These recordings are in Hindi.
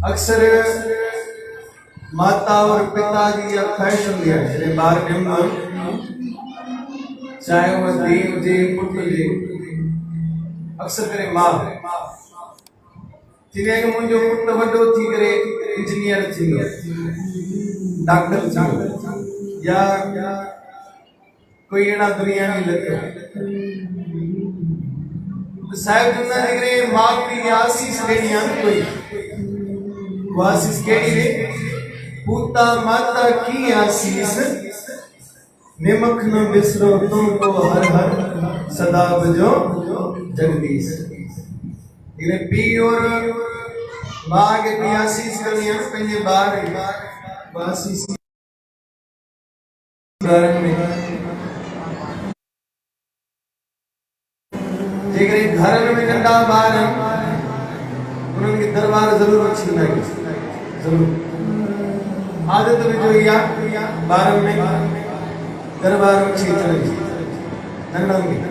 अक्सर माता और पिता जी या ख्वाहिश होंदी है जॾहिं ॿार ॼमंदो चाहे वो धीउ हुजे पुट हुजे अक्सर करे मां थींदी आहे कि मुंहिंजो पुट वॾो थी करे इंजीनियर थींदो डॉक्टर थींदो या कोई अहिड़ा दुनिया में लॻियो साहिब चवंदा आहिनि कि माउ पीउ खे आसीस ॾियणी आहे कोई वो आसीस कहिड़ी रे पूता माता की आसीस निमक न बिसरो तुमको हर हर सदा बजो जगदीश। इन्हें पी और माँ के भी आसीस करनी है पंहिंजे ॿार आसीस में जेकरे घर में नंढा ॿार उन्हनि खे दरबार ज़रूर अची वञे ज़रूर आदत विझो इहा ॿारनि में दरबार अची अचण जी नंढनि खे।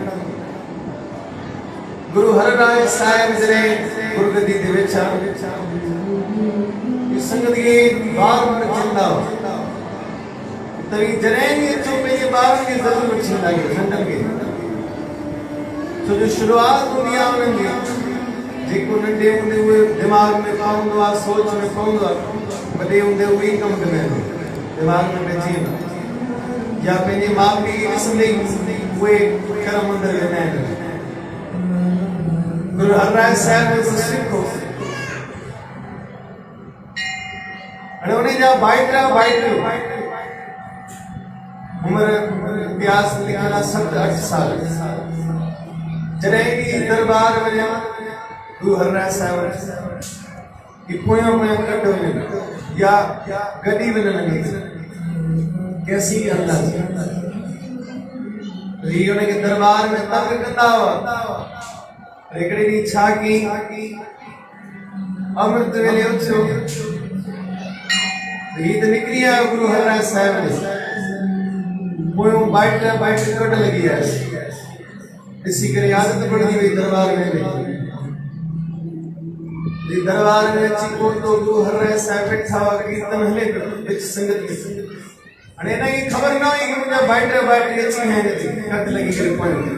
गुरु हरराय साहिब जॾहिं गुरगद्दी ते वेठा संगत खे ॿार रखंदा हुआ त जॾहिं बि अचो पंहिंजे ॿारनि खे ज़रूर वठी वेंदा आहियो नंढनि खे छो जो शुरूआत हूंदी आहे उन्हनि जी जेको नंढे हूंदे उहे दिमाग़ में पवंदो आहे सोच में पवंदो आहे वॾे हूंदे उहे ई कमु कंदा आहिनि दिमाग़ में पइजी वेंदो या पंहिंजे माउ पीउ खे ॾिसंदे ई उहे कर्म अंदरि वेंदा आहिनि। गुरु हरराय साहिब जो सिखो हाणे उन जा बाइट उमिरि इतिहास लिखियल आहे 7-8 साल जॾहिं बि दरबार वञा गुरु हरराय साहिब की पोयां कट वञनि या गॾी वञनि कैसी अंदाज़ हीअ उनखे दरबार में तंग कंदा हुआ हिकिड़े ॾींहुं छा कई अमृत वेले उथियो हीअ त निकिरी आयो गुरु हरराय साहिब जो पोयों बाइट कट लॻी आहे ॾिसी करे आदत पड़जी वई दरबार में दरबार में अची पहुतो गुरु हरराय साहिब वेठा हुआ कीर्तन हले पियो विच संगत में हाणे हिनखे ख़बर न हुई कि मुंहिंजा बाइट अची आहिनि कट लॻी करे पढ़ियो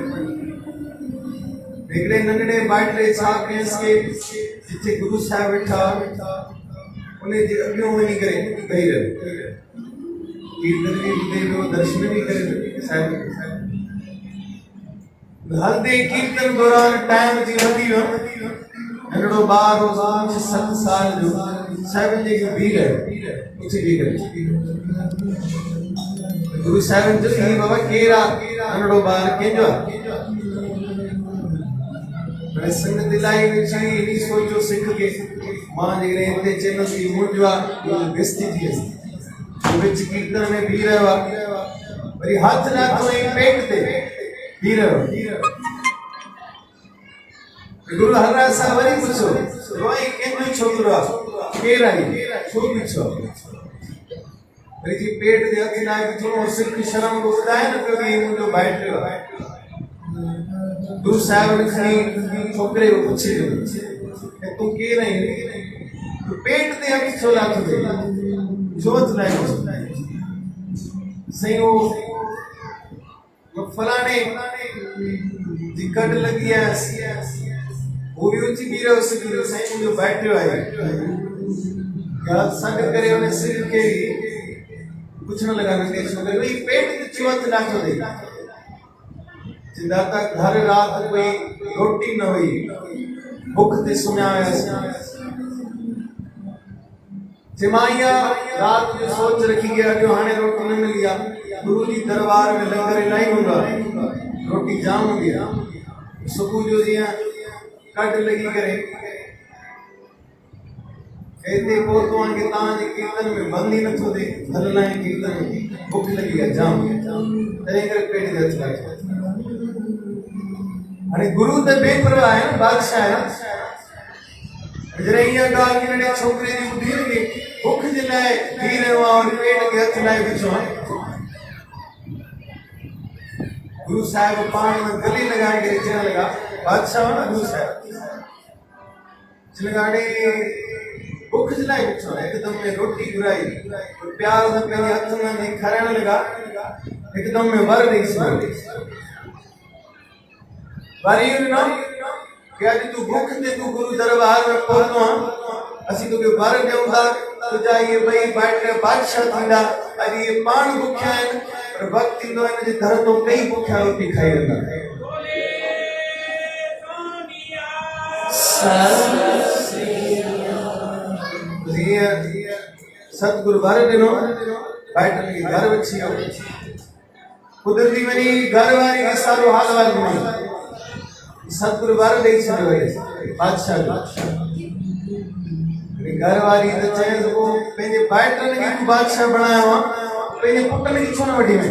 हिकिड़े नंढड़े बाइट छा कयसि कि जिथे गुरु साहिब वेठा उन जे अॻियां वञी करे वेही रहियो कीर्तन बि ॿुधे पियो दर्शन बि करे साहिब हलदे कीर्तन दौरान टाइम जी वधी वियो नंढड़ो ॿार हो 7 साल जो साहिब जे बीह रहियो उथी बीह करे गुरु साहिब जो ही बाबा केरु आहे नंढड़ो ॿार कंहिंजो आहे हाणे संगत दिलाई में चई इन सोचो सिख के मां जेकॾहिं हिते चैनल जी मुंहिंजो आहे बेइज्जती थी वेंदी विच कीर्तन में बीह रहियो आहे वरी हथ नाथो ऐं पेट ते बीह रहियो गुरु हरराय साहिब वरी पुछो रोई कंहिंजो छोकिरो आहे केरु आहे छो पुछो वरी जी पेट ते हथ नाए थोरो सिख शर्म को ॿुधाए न पियो कि मुंहिंजो भाइटो आहे गुरु साहिब खणी छोकिरे को पुछे तूं केरु आहीं तूं पेट ते हथ छो लाथो छो लाइ साईं वो फलाणे जी कट लगी है वो भी उची बीह रहियो सिर साईं मुंहिंजो भाइटियो आहे या सॾ करे उन सिर खे पुछण लॻा नंढे छोकिरे भई पेट ते छो हथ लाथो चिंता था घर रात कोई रोटी न हुई भूख ते सुम्हिया हुआसीं रात जो सोच रखी गया जो हाणे रोटी न मिली आहे गुरु जी दरबार में लंगर इलाही हूंदो आहे रोटी जाम हूंदी आहे सुबुह जो जीअं कट लगी करे हिते पहुतो आहियां कि तव्हांजे कीर्तन में बंदि ई नथो थिए हलंदा आहिनि कीर्तन में भुख लगी आहे जाम तंहिं करे पेट ते हथ लाथो हाणे गुरु त बेपरवाह आहे न बादशाह आहे जॾहिं इहा ॻाल्हि नंढे छोकिरे जी ॿुधी लॻी भुख जे लाइ बीह रहियो आहे और पेट खे हथ लाइ बीठो आहे गुरु साहिब पाण में गले लगाए करे चवण लॻा बादशाह हो न गुरु साहिब चवण लॻा भुख ज लाइ पुछो एकदम में रोटी घुराई प्यार सां पंहिंजे हथ में खाराइण लॻा एकदम में वर ॾेई छॾियो वरी ॾिनो कि अॼु तूं भुख ते तूं गुरु दरबार में पहुतो आहे असीं तोखे वर ॾियूं था तुंहिंजा इहे ॿई भाइट बादशाह थींदा अॼु इहे पाण बुखिया आहिनि पर वक़्तु ईंदो हिन जे दर तो कई बुखिया रोटी खाई वेंदा सतगुरु वर ॾिनो भाइटनि खे घर अची वियो कुदरती वञी घर वारी खे सारो हाल वाल ॾिनो सतगुरु वर ॾेई छॾियो बादशाह घर वारी त चए तो पंहिंजे भाइटनि खे तूं बादशाह बणायो आहे पंहिंजे पुटनि खे छो न वठी वञे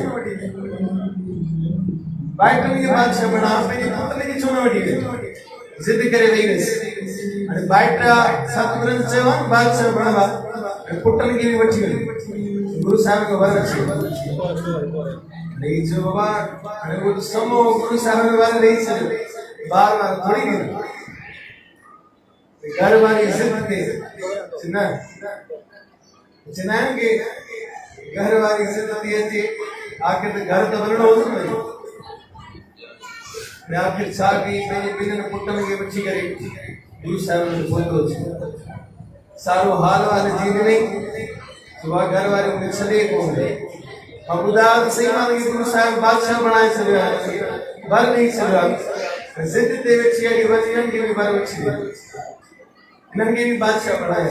भाइटनि खे बादशाह बणा पंहिंजे पुटनि खे छो न वठी वञे ज़िद करे वेही वियसि हाणे भाइट सतगुरुनि चयो आहे बादशाह बणबा पुटनि खे बि वठी वञे गुरु साहिब खे वर अची ॾेई चयो बाबा हाणे उहो समो गुरु साहिब खे वर ॾेई छॾियो बार बार थोरी ॾींदो घर वारी जिद ते चवंदा आहिनि कि घर वारी जिद थी अचे आख़िर त घर त वञिणो हुओ न आख़िर छा कई पंहिंजे ॿिन्हिनि पुटनि खे वठी करे गुरु साहिब में पहुतो सारो हाल वाल जी ॾिनई सुबुह घर वारी मूंखे छॾे कोन मां ॿुधायो त सही मां गुरु साहिब बादशाह बणाए छॾियो आहे वर ॾेई छॾियो आहे ज़िद ते वेठी अड़ी वरी इन्हनि खे बि वर वठी इन्हनि खे बि बादशाह बणाए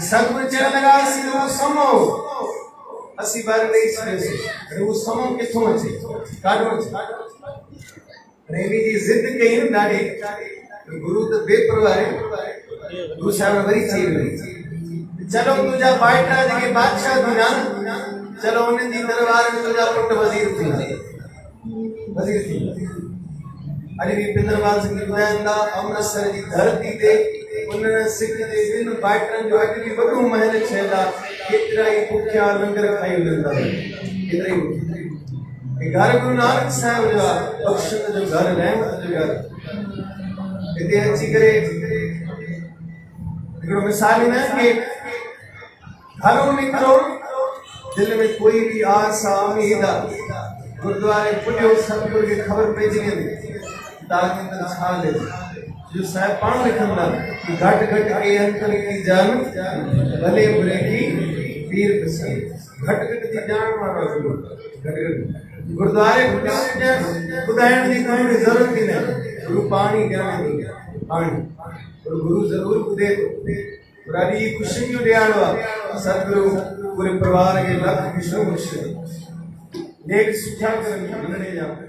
सतगुरु चवण लॻा असीं उहो समो असीं वर ॾेई छॾियोसीं उहो समो किथां अचे काॾो अचे हिन जी ज़िद कई न ॾाढी गुरु त बेपरवाह आहे गुरु साहिब वरी चई वई चलो तुंहिंजा भाइट जेके बादशाह थींदा चलो उन्हनि जी दरबार में तुंहिंजा पुट वज़ीर थींदा वज़ीर थींदा अॼु बि पिंदरवाल सिंह ॿुधाइनि था अमृतसर जी धरती ते उन्हनि सिख जे ॿिनि भाइटनि जो अॼु बि वॾो महल ठहियल आहे केतिरा ई बुखिया लंगर खाई वञनि केतिरा ई घर गुरु नानक साहिब जो आहे बख़्शण जो घर रहमत जो घर हिते अची करे हिकिड़ो मिसाल ॾींदा आहिनि कि घरों निकिरो दिल में कोई भी आस उम्मीद गुरुद्वारे पुॼो सतगुरु खे ख़बर पइजी वेंदी तव्हांजे अंदरि छा हले जो साहिब पाण लिखंदा कि घटि घटि के अंतर की जान भले बुरे की पीर पसंद घटि घटि थी जान वारो घटि घटि गुरुद्वारे ॿुधाइण जी कोई ज़रूरत ई न गुरु पाणी ॼाणे पाणी गुरु ज़रूरु ॿुधे थो ॾाढी ख़ुशी जो ॾियारो आहे सतगुरु पूरे परिवार खे लख ख़ुशी नेक सुठा करनि